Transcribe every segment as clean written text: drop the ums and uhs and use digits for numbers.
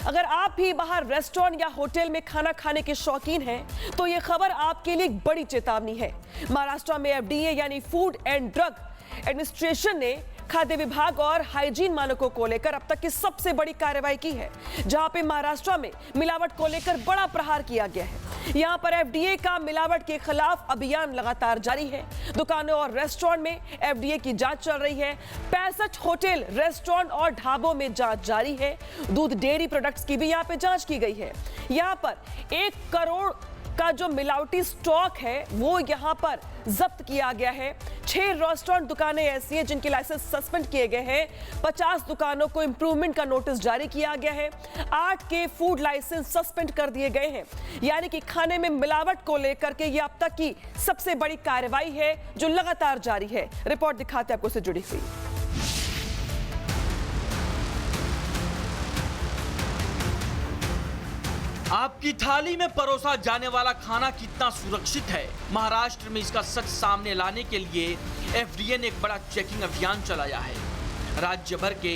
अगर आप भी बाहर रेस्टोरेंट या होटल में खाना खाने के शौकीन हैं, तो ये खबर आपके लिए एक बड़ी चेतावनी है। महाराष्ट्र में एफडीए यानी फूड एंड ड्रग एडमिनिस्ट्रेशन ने खाद्य विभाग और हाइजीन मानकों को लेकर अब तक की सबसे बड़ी कार्रवाई की है, जहां पे महाराष्ट्र में मिलावट को लेकर बड़ा प्रहार किया गया है। यहां पर एफडीए का मिलावट के खिलाफ अभियान लगातार जारी है। दुकानों और रेस्टोरेंट में एफडीए की जांच चल रही है। 65 होटल, रेस्टोरेंट और ढाबों में जांच जारी है। दूध डेयरी प्रोडक्ट्स की भी यहां पे जांच की गई है। यहां पर 1 करोड़ का जो मिलावटी स्टॉक है वो यहां पर जब्त किया गया है। 6 रेस्टोरेंट दुकानें ऐसी हैं जिनके लाइसेंस सस्पेंड किए गए हैं। 50 दुकानों को इंप्रूवमेंट का नोटिस जारी किया गया है। 8 के फूड लाइसेंस सस्पेंड कर दिए गए हैं। यानी कि खाने में मिलावट को लेकर के ये अब तक की सबसे बड़ी कार्रवाई है जो लगातार जारी है। रिपोर्ट दिखाते हैं आपको से जुड़ी हुई। आपकी थाली में परोसा जाने वाला खाना कितना सुरक्षित है, महाराष्ट्र में इसका सच सामने लाने के लिए एफडीए ने एक बड़ा चेकिंग अभियान चलाया है। राज्य भर के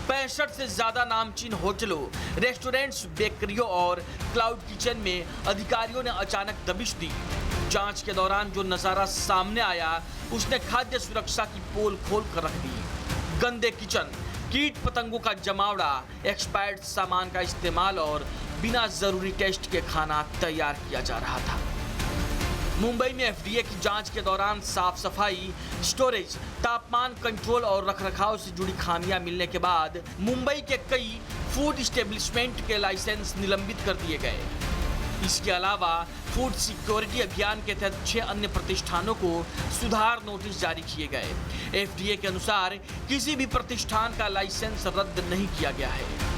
65 से ज्यादा नामचीन होटलों, रेस्टोरेंट्स, बेकरियों और क्लाउड किचन में अधिकारियों ने अचानक दबिश दी। जांच के दौरान जो नजारा सामने आया उसने खाद्य सुरक्षा की पोल खोल कर रख दी। गंदे किचन, कीट पतंगों का जमावड़ा, एक्सपायर्ड सामान का इस्तेमाल और बिना जरूरी टेस्ट के खाना तैयार किया जा रहा था। मुंबई में एफडीए की जांच के दौरान साफ सफाई, स्टोरेज, तापमान कंट्रोल और रखरखाव से जुड़ी खामियां मिलने के बाद मुंबई के कई फूड एस्टेब्लिशमेंट के लाइसेंस निलंबित कर दिए गए। इसके अलावा फूड सिक्योरिटी अभियान के तहत 6 अन्य प्रतिष्ठानों को सुधार नोटिस जारी किए गए। एफडीए के अनुसार किसी भी प्रतिष्ठान का लाइसेंस रद्द नहीं किया गया है।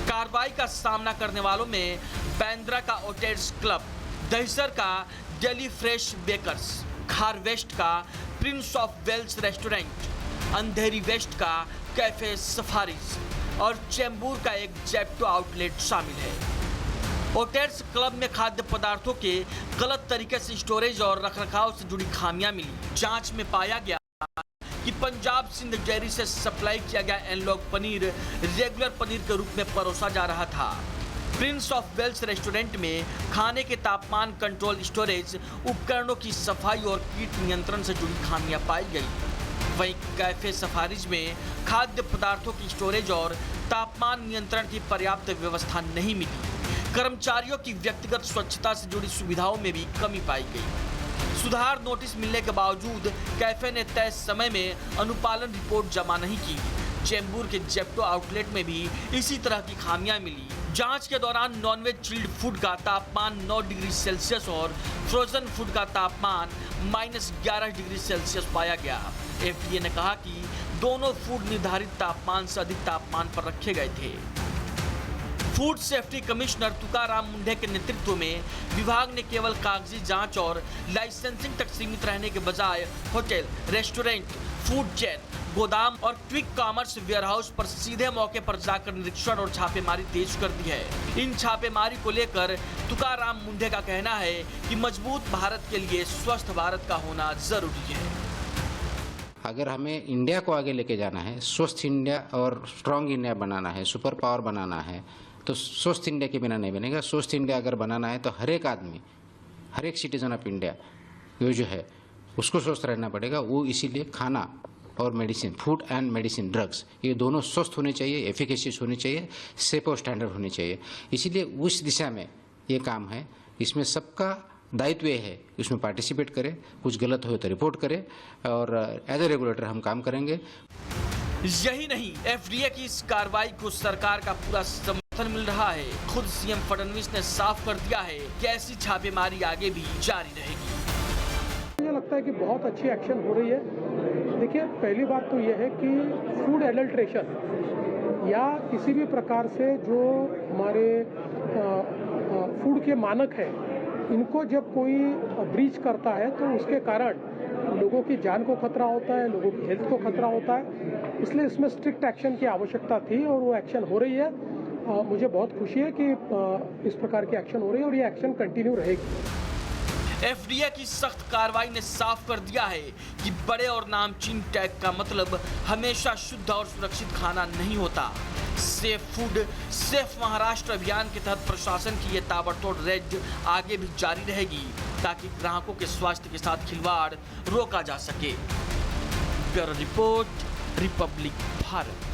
कार्रवाई का सामना करने वालों में बांद्रा का ओटेड्स क्लब, दहिसर का Daily Fresh Bakers, Khar West का Prince of Wales restaurant, Andheri West का कैफे सफारीज और चेंबूर का एक जेप्टो आउटलेट शामिल है। ओटेड्स क्लब में खाद्य पदार्थों के गलत तरीके से स्टोरेज और रखरखाव से जुड़ी खामियां मिली। जांच में पाया गया कि पंजाब सिंध डेयरी से सप्लाई किया गया एनलॉग पनीर रेगुलर पनीर के रूप में परोसा जा रहा था। प्रिंस ऑफ वेल्स रेस्टोरेंट में खाने के तापमान कंट्रोल, स्टोरेज उपकरणों की सफाई और कीट नियंत्रण से जुड़ी खामियां पाई गई। वहीं कैफे सफारीज में खाद्य पदार्थों की स्टोरेज और तापमान नियंत्रण की पर्याप्त व्यवस्था नहीं मिली। कर्मचारियों की व्यक्तिगत स्वच्छता से जुड़ी सुविधाओं में भी कमी पाई गई। सुधार नोटिस मिलने के बावजूद कैफे ने तय समय में अनुपालन रिपोर्ट जमा नहीं की। चेंबूर के जेप्टो आउटलेट में भी इसी तरह की खामियां मिली। जांच के दौरान नॉनवेज चिल्ड फूड का तापमान 9 डिग्री सेल्सियस और फ्रोजन फूड का तापमान -11 डिग्री सेल्सियस पाया गया। एफडीए ने कहा कि दोनों फूड निर्धारित तापमान से अधिक तापमान पर रखे गए थे। Food safety commissioner Tukaram Mundhe के नेतृत्व में विभाग ने केवल कागजी जांच और लाइसेंसिंग तक सीमित रहने के बजाय होटल, रेस्टोरेंट, फूड चेन, गोदाम और क्विक कॉमर्स वेयरहाउस पर सीधे मौके पर जाकर निरीक्षण और छापेमारी तेज कर दी है। इन छापेमारी को लेकर तुकाराम मुंढे का कहना है कि मजबूत भारत के लिए स्वस्थ भारत का होना जरूरी है। अगर हमें इंडिया को आगे लेके जाना है, स्वस्थ इंडिया और स्ट्रांग इंडिया बनाना है, सुपर पावर बनाना है, तो स्वस्थ इंडिया के बिना नहीं बनेगा। स्वस्थ इंडिया अगर बनाना है तो हर एक आदमी, हर एक सिटीजन ऑफ इंडिया जो है उसको स्वस्थ रहना पड़ेगा। वो इसीलिए खाना और medicine, food and medicine, drugs, ये दोनों स्वस्थ होने चाहिए, एफिकेशियस होने चाहिए, सेफ और स्टैंडर्ड होने चाहिए। इसीलिए उस दिशा में ये काम है। इसमें सबका दायित्व ये है उसमें पार्टिसिपेट करें, कुछ गलत हो तो रिपोर्ट करें और एज ए रेगुलेटर हम काम करेंगे। यही नहीं, एफडीए की इस कार्रवाई को सरकार का पूरा समर्थन मिल रहा है। खुद सीएम फडणवीस ने साफ कर दिया है कि ऐसी छापेमारी आगे भी जारी रहेगी। मुझे लगता है कि बहुत अच्छी एक्शन हो रही है। देखिए, पहली बात तो यह है कि फूड एडल्ट्रेशन या किसी भी प्रकार से जो हमारे फूड के मानक है, इनको जब कोई ब्रीच करता है तो उसके कारण लोगों की जान को खतरा होता है, लोगों की हेल्थ को खतरा होता है। इसलिए इसमें स्ट्रिक्ट एक्शन की आवश्यकता थी और वो एक्शन हो रही है। मुझे बहुत खुशी है कि इस प्रकार की एक्शन हो रही है और ये एक्शन कंटिन्यू रहेगी। एफडीए की सख्त कार्रवाई ने साफ कर दिया है कि बड़े और नामचीन टैग का मतलब हमेशा शुद्ध और सुरक्षित खाना नहीं होता। सेफ फूड सेफ महाराष्ट्र अभियान के तहत प्रशासन की ये ताबड़तोड़ रेड आगे भी जारी रहेगी ताकि ग्राहकों के स्वास्थ्य के साथ खिलवाड़ रोका जा सके। Bureau report, Republic Bharat.